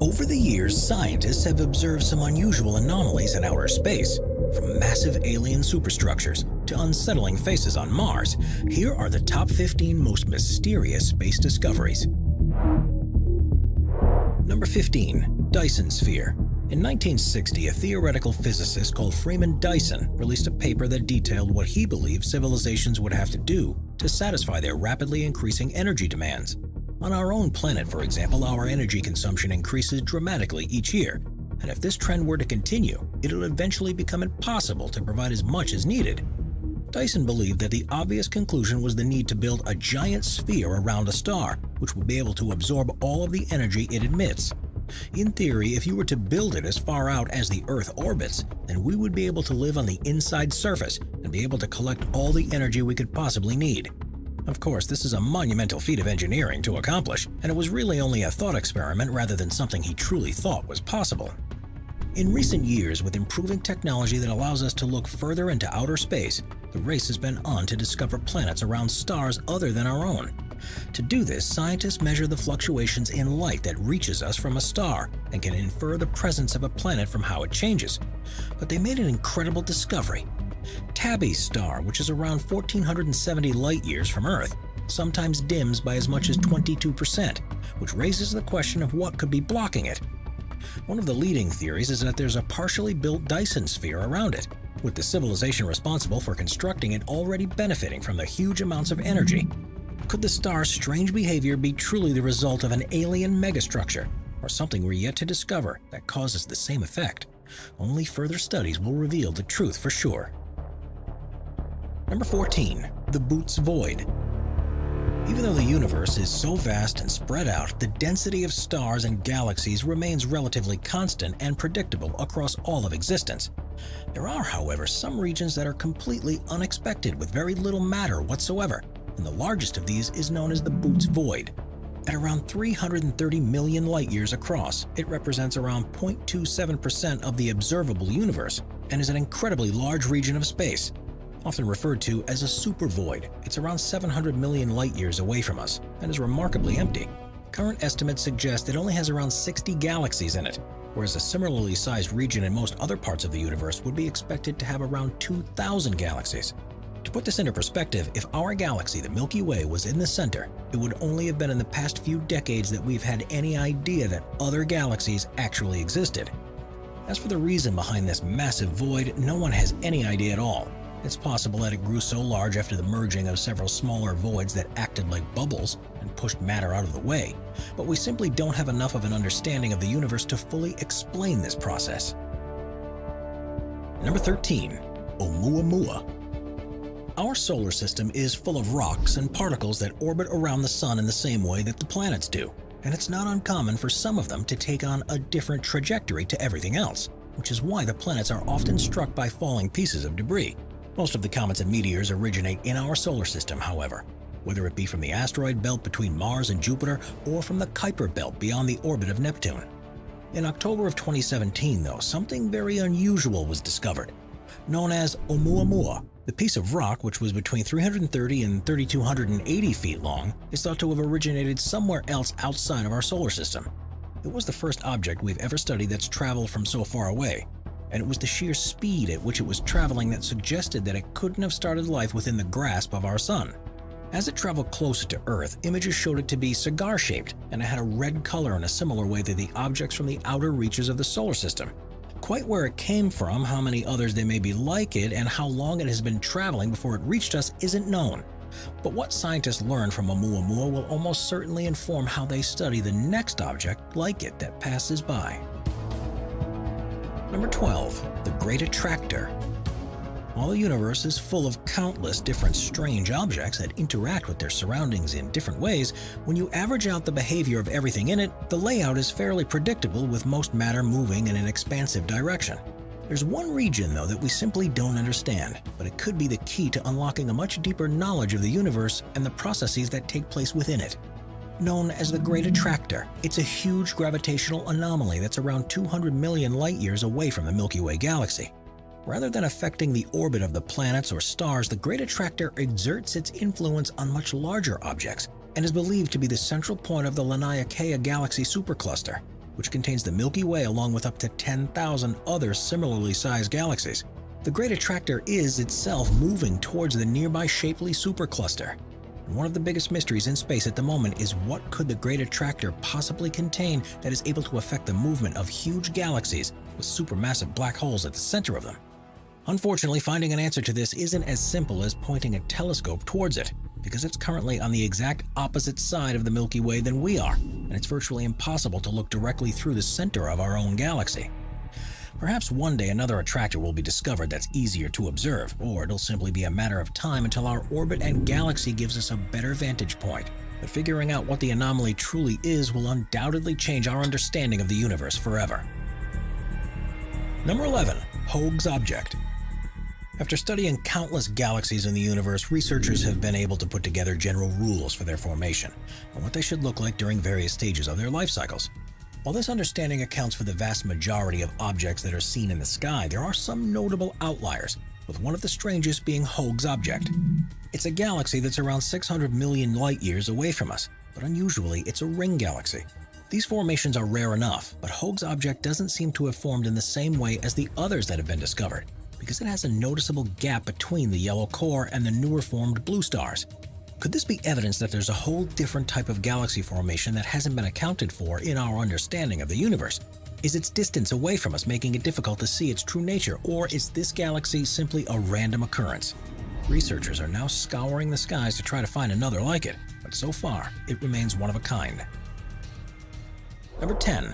Over the years, scientists have observed some unusual anomalies in outer space, from massive alien superstructures to unsettling faces on Mars. Here are the top 15 most mysterious space discoveries. Number 15. Dyson Sphere. In 1960, a theoretical physicist called Freeman Dyson released a paper that detailed what he believed civilizations would have to do to satisfy their rapidly increasing energy demands. On our own planet, for example, our energy consumption increases dramatically each year, and if this trend were to continue, it'll eventually become impossible to provide as much as needed. Dyson believed that the obvious conclusion was the need to build a giant sphere around a star, which would be able to absorb all of the energy it emits. In theory, if you were to build it as far out as the Earth orbits, then we would be able to live on the inside surface and be able to collect all the energy we could possibly need. Of course, this is a monumental feat of engineering to accomplish, and it was really only a thought experiment rather than something he truly thought was possible. In recent years, with improving technology that allows us to look further into outer space, the race has been on to discover planets around stars other than our own. To do this, scientists measure the fluctuations in light that reaches us from a star and can infer the presence of a planet from how it changes. But they made an incredible discovery. Tabby's star, which is around 1,470 light-years from Earth, sometimes dims by as much as 22%, which raises the question of what could be blocking it. One of the leading theories is that there's a partially built Dyson sphere around it, with the civilization responsible for constructing it already benefiting from the huge amounts of energy. Could the star's strange behavior be truly the result of an alien megastructure, or something we're yet to discover that causes the same effect? Only further studies will reveal the truth for sure. Number 14. The Boots Void. Even though the universe is so vast and spread out, the density of stars and galaxies remains relatively constant and predictable across all of existence. There are, however, some regions that are completely unexpected with very little matter whatsoever, and the largest of these is known as the Boots Void. At around 330 million light-years across, it represents around 0.27% of the observable universe and is an incredibly large region of space. Often referred to as a supervoid, it's around 700 million light-years away from us and is remarkably empty. Current estimates suggest it only has around 60 galaxies in it, whereas a similarly sized region in most other parts of the universe would be expected to have around 2,000 galaxies. To put this into perspective, if our galaxy, the Milky Way, was in the center, it would only have been in the past few decades that we've had any idea that other galaxies actually existed. As for the reason behind this massive void, no one has any idea at all. It's possible that it grew so large after the merging of several smaller voids that acted like bubbles and pushed matter out of the way, but we simply don't have enough of an understanding of the universe to fully explain this process. Number 13. Oumuamua. Our solar system is full of rocks and particles that orbit around the sun in the same way that the planets do, and it's not uncommon for some of them to take on a different trajectory to everything else, which is why the planets are often struck by falling pieces of debris. Most of the comets and meteors originate in our solar system, however, whether it be from the asteroid belt between Mars and Jupiter or from the Kuiper belt beyond the orbit of Neptune. In October of 2017, though, something very unusual was discovered. Known as Oumuamua, the piece of rock, which was between 330 and 3,280 feet long, is thought to have originated somewhere else outside of our solar system. It was the first object we've ever studied that's traveled from so far away, and it was the sheer speed at which it was traveling that suggested that it couldn't have started life within the grasp of our sun. As it traveled closer to Earth, images showed it to be cigar-shaped, and it had a red color in a similar way to the objects from the outer reaches of the solar system. Quite where it came from, how many others there may be like it, and how long it has been traveling before it reached us isn't known. But what scientists learn from Oumuamua will almost certainly inform how they study the next object like it that passes by. Number 12. The Great Attractor. While the universe is full of countless different strange objects that interact with their surroundings in different ways, when you average out the behavior of everything in it, the layout is fairly predictable, with most matter moving in an expansive direction. There's one region, though, that we simply don't understand, but it could be the key to unlocking a much deeper knowledge of the universe and the processes that take place within it. Known as the Great Attractor, it's a huge gravitational anomaly that's around 200 million light-years away from the Milky Way galaxy. Rather than affecting the orbit of the planets or stars, the Great Attractor exerts its influence on much larger objects and is believed to be the central point of the Laniakea galaxy supercluster. which contains the Milky Way along with up to 10,000 other similarly sized galaxies. The Great Attractor is itself moving towards the nearby shapely supercluster. And one of the biggest mysteries in space at the moment is what could the Great Attractor possibly contain that is able to affect the movement of huge galaxies with supermassive black holes at the center of them. Unfortunately, finding an answer to this isn't as simple as pointing a telescope towards it, because it's currently on the exact opposite side of the Milky Way than we are, and it's virtually impossible to look directly through the center of our own galaxy. Perhaps one day another attractor will be discovered that's easier to observe, or it'll simply be a matter of time until our orbit and galaxy gives us a better vantage point. But figuring out what the anomaly truly is will undoubtedly change our understanding of the universe forever. Number 11. Hoag's Object. After studying countless galaxies in the universe, researchers have been able to put together general rules for their formation and what they should look like during various stages of their life cycles. While this understanding accounts for the vast majority of objects that are seen in the sky, there are some notable outliers, with one of the strangest being Hoag's Object. It's a galaxy that's around 600 million light-years away from us, but unusually it's a ring galaxy. These formations are rare enough, but Hoag's Object doesn't seem to have formed in the same way as the others that have been discovered, because it has a noticeable gap between the yellow core and the newer formed blue stars. Could this be evidence that there's a whole different type of galaxy formation that hasn't been accounted for in our understanding of the universe? Is its distance away from us making it difficult to see its true nature, or is this galaxy simply a random occurrence? Researchers are now scouring the skies to try to find another like it, but so far, it remains one of a kind. Number 10.